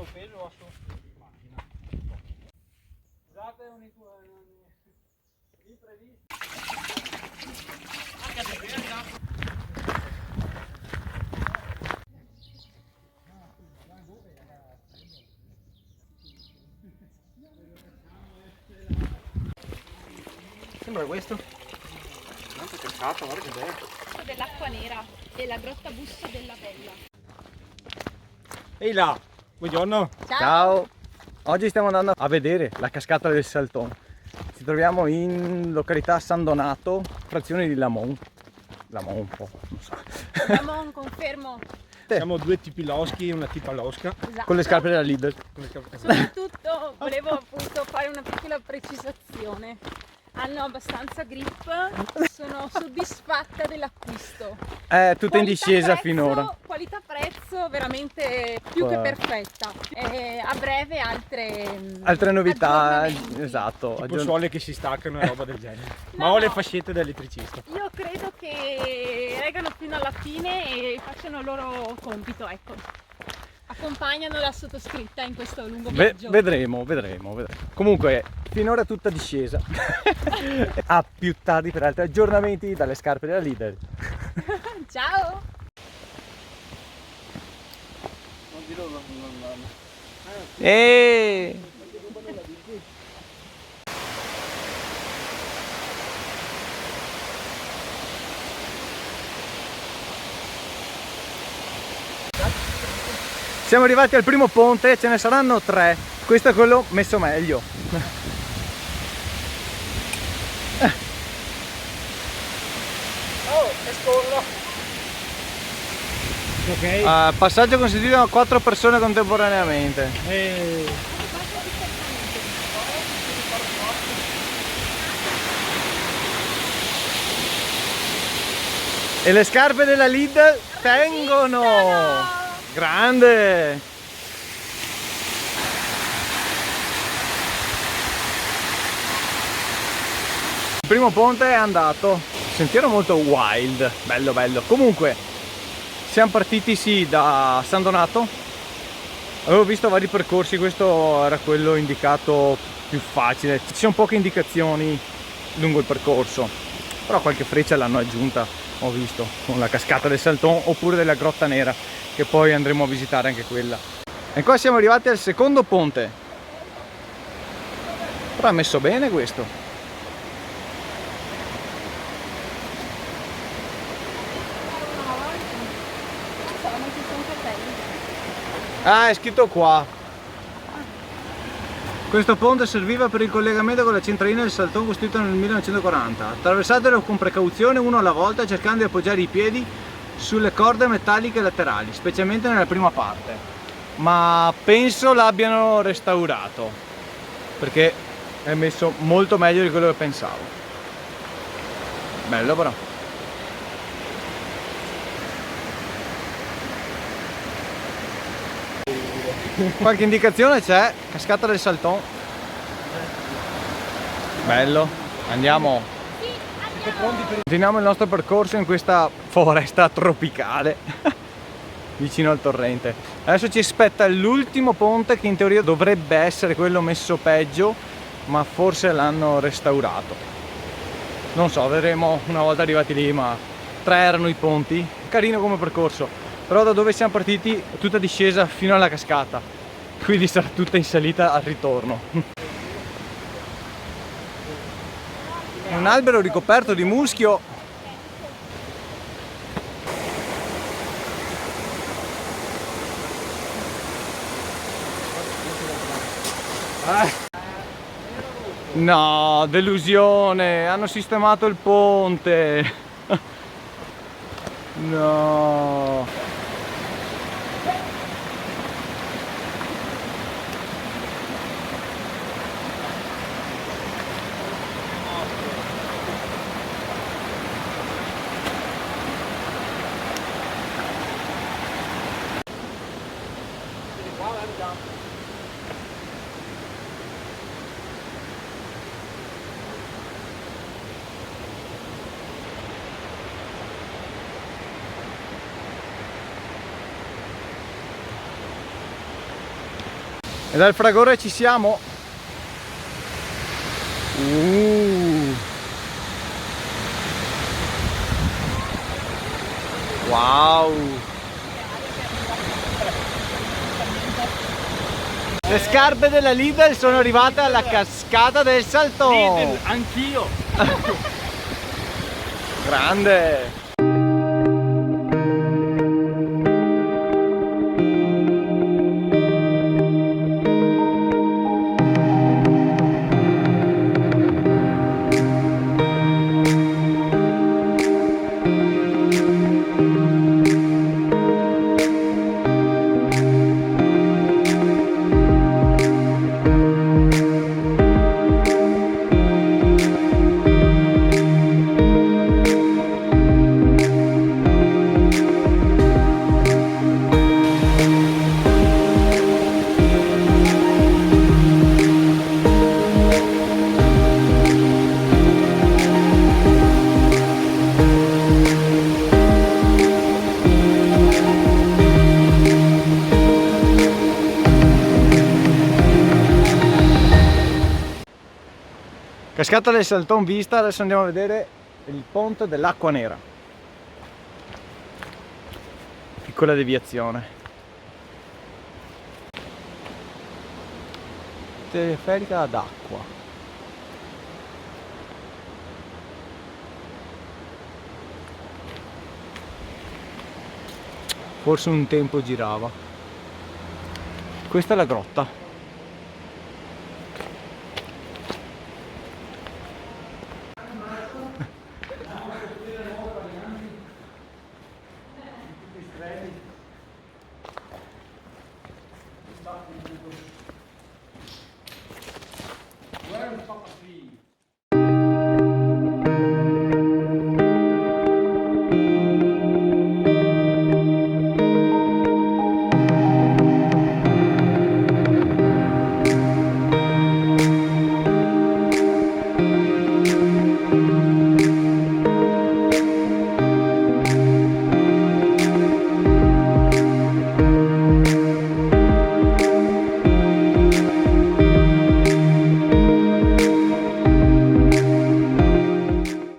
il peso va su macchina. Scusate, imprevisti. Sembra questo? Tanta cascata, guarda che bello. Dell'acqua nera e la grotta busto della Bella. Ehi là, buongiorno. Ciao! Oggi stiamo andando a vedere la cascata del Salton. Ci troviamo in località San Donato, frazione di Lamon. Lamon un po', non so. Lamon, confermo. Siamo due tipi loschi e una tipa losca. Esatto. Con le scarpe della Lidl. Soprattutto volevo appunto fare una piccola precisazione. Hanno abbastanza grip, sono soddisfatta dell'acquisto. Tutta in discesa Qualità-prezzo- finora. Qualità-prezzo veramente più che perfetta. A breve Altre novità, aggiornamenti. esatto. Tipo suole che si staccano e roba del genere. No, Ma ho le no. fascette da elettricista. Io credo che reggano fino alla fine e facciano il loro compito, ecco. Accompagnano la sottoscritta in questo lungo viaggio. Vedremo. Comunque, finora tutta discesa. A più tardi per altri aggiornamenti dalle scarpe della Lidl. Ciao! E siamo arrivati al primo ponte, ce ne saranno 3. Questo è quello messo meglio. Oh, e scorro. Ok. Passaggio consentito a 4 persone contemporaneamente. E le scarpe della Lidl tengono! Grande! Il primo ponte è andato, sentiero molto wild, bello bello. Comunque siamo partiti sì da San Donato, avevo visto vari percorsi, questo era quello indicato più facile, ci sono poche indicazioni lungo il percorso, però qualche freccia l'hanno aggiunta, ho visto, con la cascata del Salton oppure della Grotta Nera, che poi andremo a visitare anche quella. E qua siamo arrivati al secondo ponte, però è messo bene questo. Ah, è scritto qua. Questo ponte serviva per il collegamento con la centralina del Salton costruita nel 1940. Attraversatelo con precauzione, uno alla volta, cercando di appoggiare i piedi sulle corde metalliche laterali, specialmente nella prima parte. Ma penso l'abbiano restaurato, perché è messo molto meglio di quello che pensavo. Bello però. Qualche indicazione c'è, cascata del Salton. Bello, andiamo. Continuiamo il nostro percorso in questa foresta tropicale vicino al torrente. Adesso ci aspetta l'ultimo ponte che in teoria dovrebbe essere quello messo peggio, ma forse l'hanno restaurato. Non so, vedremo una volta arrivati lì, ma 3 erano i ponti. Carino come percorso. Però da dove siamo partiti è tutta discesa fino alla cascata, quindi sarà tutta in salita al ritorno. Un albero ricoperto di muschio. No, delusione, hanno sistemato il ponte. No. E dal fragore ci siamo. Wow. Le scarpe della Lidl sono arrivate alla cascata del Saltò. Lidl, anch'io. Grande. Cascata del Salton vista, adesso andiamo a vedere il ponte dell'Acqua Nera. Piccola deviazione. Teleferica ad acqua. Forse un tempo girava. Questa è la grotta.